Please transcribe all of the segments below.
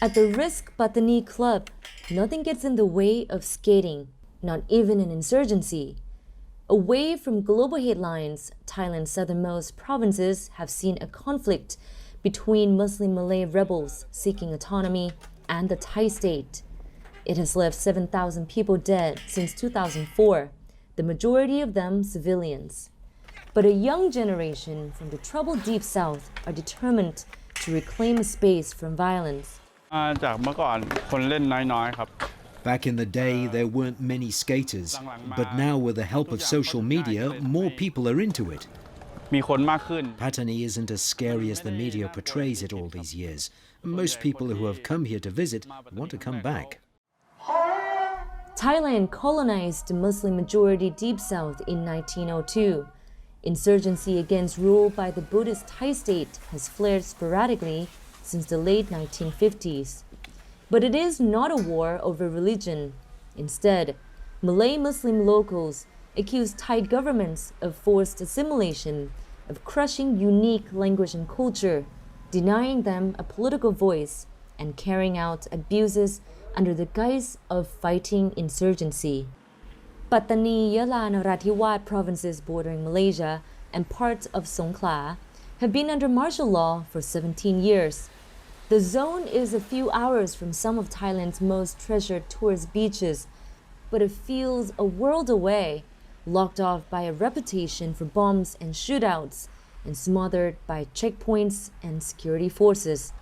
At the Risk Patani Club, nothing gets in the way of skating, not even an insurgency. Away from global headlines, Thailand's southernmost provinces have seen a conflict between Muslim Malay rebels seeking autonomy and the Thai state. It has left 7,000 people dead since 2004, the majority of them civilians. But a young generation from the troubled deep south are determined to reclaim a space from violence. จากเมื่อก่อนคนเล่นน้อยๆครับ Back in the day, there weren't many skaters, but now with the help of social media, more people are into it. มีคนมากขึ้น Patani isn't as scary as the media portrays it all these years. Most people who have come here to visit want to come back. Thailand colonized the Muslim-majority Deep South in 1902. Insurgency against rule by the Buddhist Thai state has flared sporadically since the late 1950s. But it is not a war over religion. Instead, Malay Muslim locals accuse Thai governments of forced assimilation, of crushing unique language and culture, denying them a political voice, and carrying out abuses under the guise of fighting insurgency. Pattani, Yala, and Narathiwat provinces bordering Malaysia and parts of Songkhla have been under martial law for 17 years. The zone is a few hours from some of Thailand's most treasured tourist beaches, but it feels a world away, locked off by a reputation for bombs and shootouts, and smothered by checkpoints and security forces.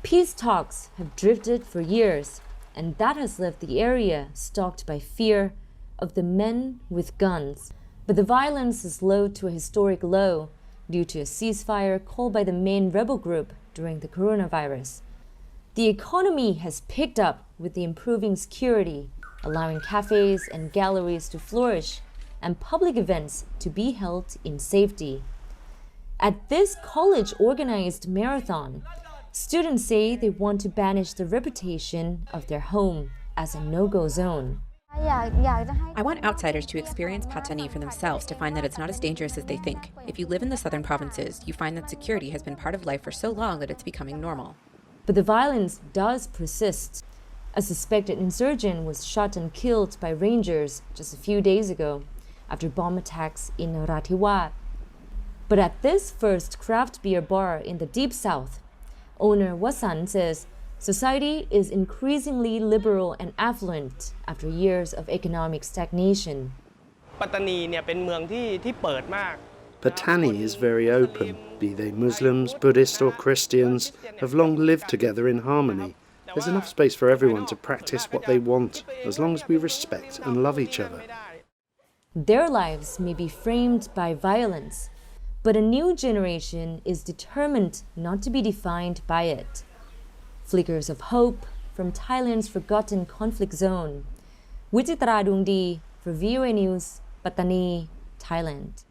Peace talks have drifted for years, and that has left the area stalked by fear of the men with guns. But the violence is low to a historic low due to a ceasefire called by the main rebel group during the coronavirus. The economy has picked up with the improving security, allowing cafes and galleries to flourish and public events to be held in safety. At this college-organized marathon, students say they want to banish the reputation of their home as a no-go zone. I want outsiders to experience Pattani for themselves to find that it's not as dangerous as they think. If you live in the southern provinces, you find that security has been part of life for so long that it's becoming normal. But the violence does persist. A suspected insurgent was shot and killed by rangers just a few days ago after bomb attacks in Narathiwat. But at this first craft beer bar in the Deep South, owner Wasan says society is increasingly liberal and affluent after years of economic stagnation. ปัตตานีเนี่ยเป็นเมืองที่เปิดมาก Patani is very open, be they Muslims, Buddhists or Christians, have long lived together in harmony. There's enough space for everyone to practice what they want, as long as we respect and love each other. Their lives may be framed by violence, but a new generation is determined not to be defined by it. Flickers of hope from Thailand's forgotten conflict zone. Wichitra Dungdi for VOA News, Pattani, Thailand.